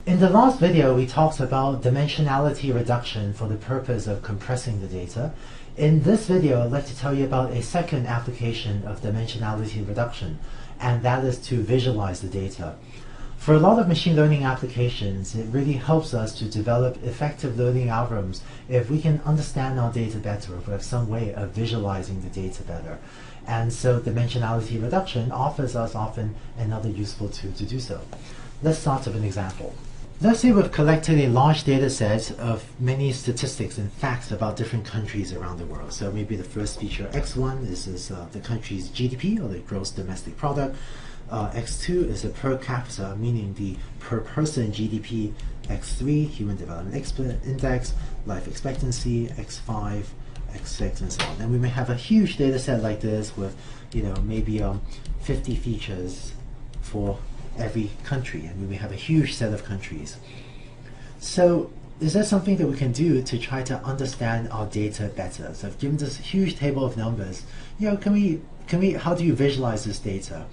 In the last video, we talked about dimensionality reduction for the purpose of compressing the data. In this video, I'd like to tell you about a second application of dimensionality reduction, and that is to visualize the data. For a lot of machine learning applications, it really helps us to develop effective learning algorithms if we can understand our data better, if we have some way of visualizing the data better. And so dimensionality reduction offers us often another useful tool to do so. Let's start with an example. Let's say we've collected a large data set of many statistics and facts about different countries around the world. So maybe the first feature X1 is the country's GDP, or the gross domestic product. X2 is the per capita, meaning the per person GDP. X3, human development index, life expectancy. X5, X6, and so on. And we may have a huge data set like this with, maybe 50 features for every country, and we may have a huge set of countries. So is there something that we can do to try to understand our data better? So given this huge table of numbers, how do you visualize this data?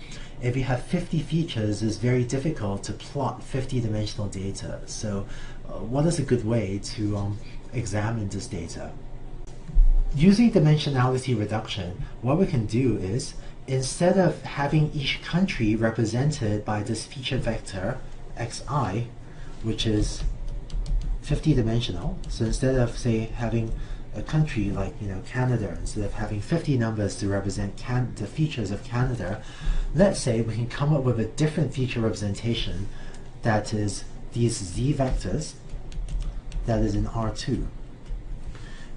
If you have 50 features, it's very difficult to plot 50-dimensional data. So what is a good way to examine this data? Using dimensionality reduction, what we can do is, instead of having each country represented by this feature vector xi, which is 50-dimensional, so instead of, say, having a country like Canada, instead of having 50 numbers to represent the features of Canada, let's say we can come up with a different feature representation that is these z vectors that is in R2.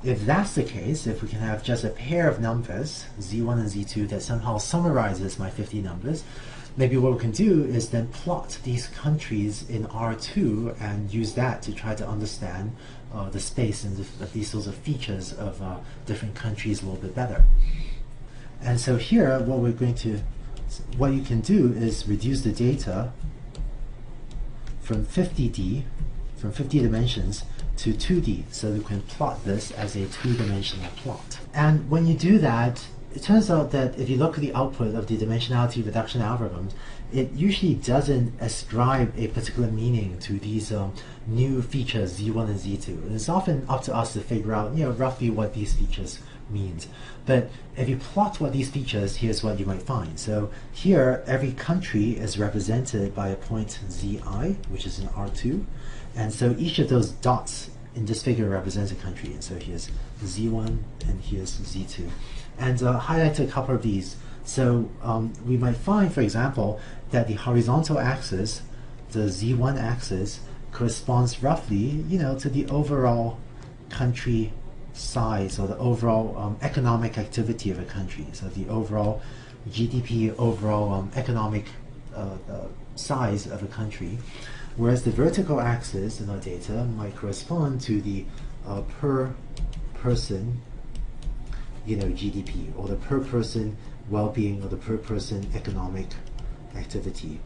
If that's the case, if we can have just a pair of numbers, z1 and z2, that somehow summarizes my 50 numbers, maybe what we can do is then plot these countries in R2 and use that to try to understand the space and these sorts of features of different countries a little bit better. And so here, what you can do is reduce the data from 50 dimensions to 2D, so we can plot this as a two-dimensional plot. And when you do that, it turns out that if you look at the output of the dimensionality reduction algorithms, it usually doesn't ascribe a particular meaning to these new features Z1 and Z2. And it's often up to us to figure out, roughly what these features means. But if you plot what these features, here's what you might find. So here, every country is represented by a point Zi, which is in R2. And so each of those dots in this figure represents a country. And so here's Z1 and here's Z2. And highlight a couple of these. So we might find, for example, that the horizontal axis, the Z1 axis, corresponds roughly, to the overall country size, or the overall economic activity of a country. So the overall GDP, overall economic size of a country. Whereas the vertical axis in our data might correspond to the per person GDP, or the per person well-being, or the per person economic activity.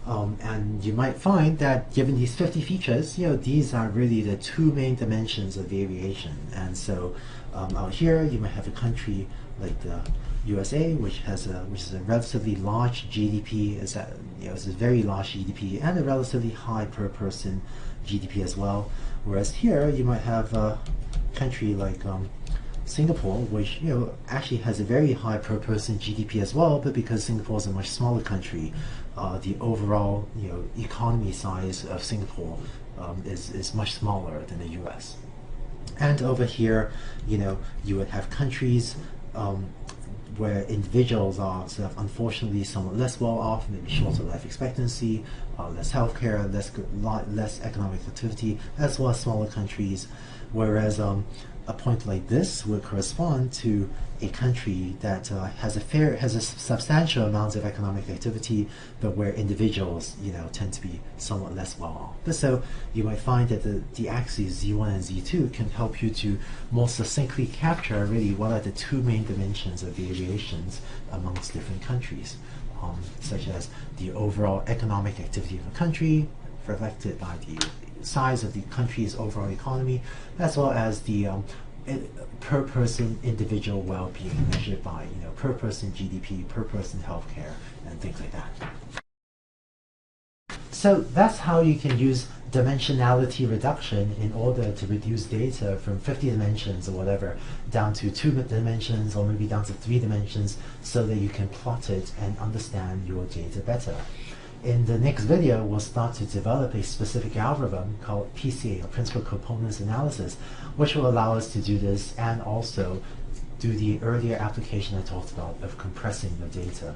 And you might find that given these 50 features, these are really the two main dimensions of variation. And so out here, you might have a country like the USA, which is a relatively large GDP, it's a very large GDP, and a relatively high per person GDP as well. Whereas here, you might have a country like Singapore, which actually has a very high per person GDP as well, but because Singapore is a much smaller country, the overall economy size of Singapore is much smaller than the US. And over here, you would have countries where individuals are sort of unfortunately somewhat less well off, maybe shorter life expectancy, less healthcare, less economic activity, as well as smaller countries. Whereas a point like this would correspond to a country that has a substantial amount of economic activity, but where individuals tend to be somewhat less well off. But so you might find that the axes Z1 and Z2 can help you to more succinctly capture really what are the two main dimensions of variations amongst different countries, such as the overall economic activity of a country reflected by the size of the country's overall economy, as well as the per person individual well-being measured by per person GDP, per person healthcare, and things like that. So that's how you can use dimensionality reduction in order to reduce data from 50 dimensions or whatever down to 2 dimensions or maybe down to 3 dimensions so that you can plot it and understand your data better. In the next video, we'll start to develop a specific algorithm called PCA, or Principal Components Analysis, which will allow us to do this and also do the earlier application I talked about of compressing the data.